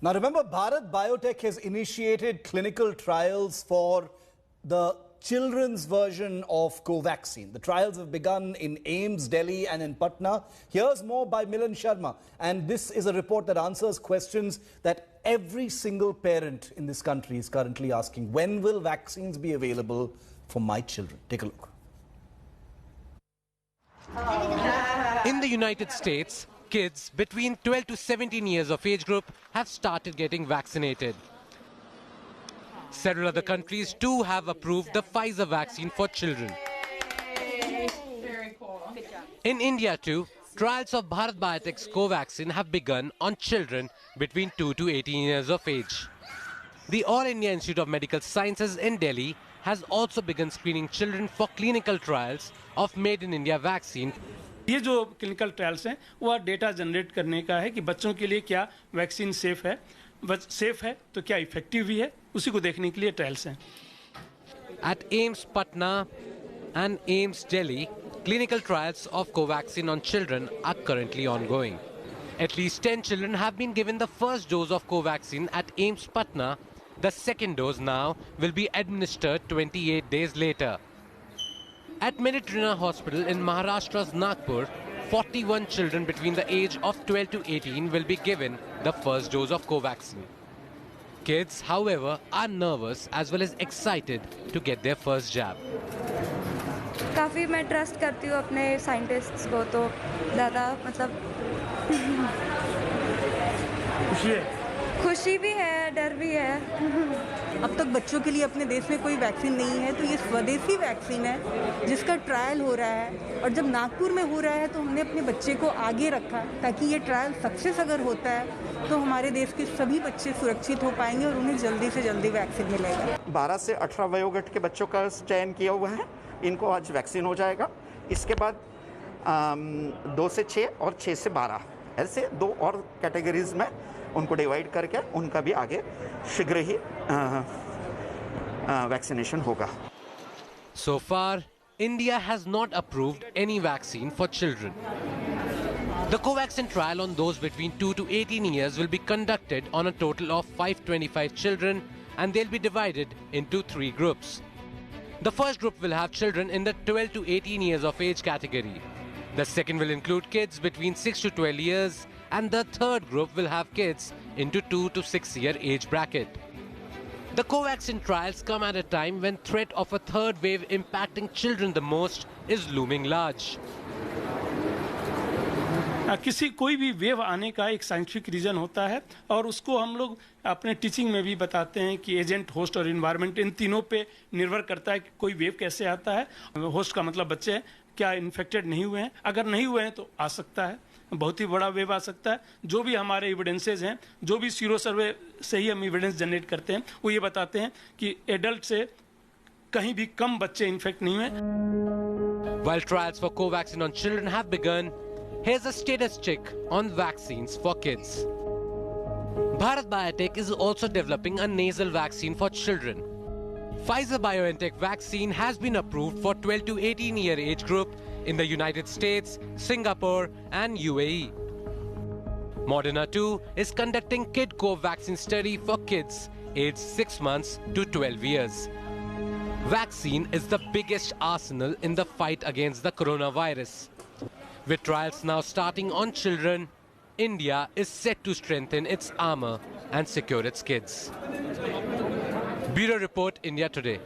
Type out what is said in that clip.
Now remember, Bharat Biotech has initiated clinical trials for the children's version of Covaxin. The trials have begun in AIIMS, Delhi and in Patna. Here's more by Milan Sharma. And this is a report that answers questions that every single parent in this country is currently asking. When will vaccines be available for my children? Take a look. In the United States, kids between 12 to 17 years of age group have started getting vaccinated. Several other countries too have approved the Pfizer vaccine for children. In India too, trials of Bharat Biotech's Covaxin have begun on children between 2 to 18 years of age. The All India Institute of Medical Sciences in Delhi has also begun screening children for clinical trials of Made in India vaccine. ये जो clinical trials हैं वह data generate करने का है कि बच्चों के लिए क्या वैक्सीन सेफ है तो क्या इफेक्टिव भी है, उसी को देखने के लिए ट्रायल्स हैं. At AIIMS Patna and AIIMS Delhi, clinical trials of Covaxin on children are currently ongoing. At least 10 children have been given the first dose of Covaxin at AIIMS Patna. The second dose now will be administered 28 days later. At Meditrina Hospital in Maharashtra's Nagpur, 41 children between the age of 12 to 18 will be given the first dose of Covaxin. Kids, however, are nervous as well as excited to get their first jab. काफ़ी मैं trust करती हूँ अपने scientists को, तो ज़्यादा मतलब खुशी भी है, डर भी है. अब तक बच्चों के लिए अपने देश में कोई वैक्सीन नहीं है, तो ये स्वदेशी वैक्सीन है जिसका ट्रायल हो रहा है. और जब नागपुर में हो रहा है तो हमने अपने बच्चे को आगे रखा ताकि ये ट्रायल सक्सेस अगर होता है तो हमारे देश के सभी बच्चे सुरक्षित हो पाएंगे और उन्हें जल्दी से जल्दी वैक्सीन मिलेगा. 12 से 18 वयोगट के बच्चों का चयन किया हुआ है. इनको आज वैक्सीन हो जाएगा. इसके बाद 2 से 6 और 6 से 12 ऐसे 2 और कैटेगरीज में उनको डिवाइड करके उनका भी आगे शीघ्र ही वैक्सीनेशन होगा. So far, India has not approved any vaccine for children. The Covaxin trial on those between 2 to 18 years will be conducted on a total of 525 children, and they'll be divided into 3 groups. The first group will have children in the 12 to 18 years of age category. The second will include kids between 6 to 12 years, and the third group will have kids into 2 to 6 year age bracket. The Covaxin trials come at a time when threat of a third wave impacting children the most is looming large. कोई भी wave आने का एक scientific reason होता है और उसको हम लोग अपने टीचिंग में भी बताते हैं कि एजेंट, होस्ट और इन्वायरमेंट इन तीनों पे निर्भर करता है कि कोई वेव कैसे आता है. होस्ट का मतलब बच्चे हैं, क्या इन्फेक्टेड नहीं हुए हैं. अगर नहीं हुए हैं तो आ सकता है, बहुत ही बड़ा वेव आ सकता है. जो भी हमारे एविडेंसेस हैं, जो भी सीरो सर्वे से ही हम एविडेंस जनरेट करते हैं, वो ये बताते हैं कि एडल्ट से कहीं भी कम बच्चे इन्फेक्ट नहीं हुए. While trials for Covaxin on children have begun, here's a status check on vaccines for kids. Bharat Biotech is also developing a nasal vaccine for children. Pfizer-BioNTech vaccine has been approved for 12 to 18 year age group in the United States, Singapore and UAE. Moderna too is conducting KidCove vaccine study for kids aged 6 months to 12 years. Vaccine is the biggest arsenal in the fight against the coronavirus. With trials now starting on children, India is set to strengthen its armor and secure its kids. Bureau Report, India Today.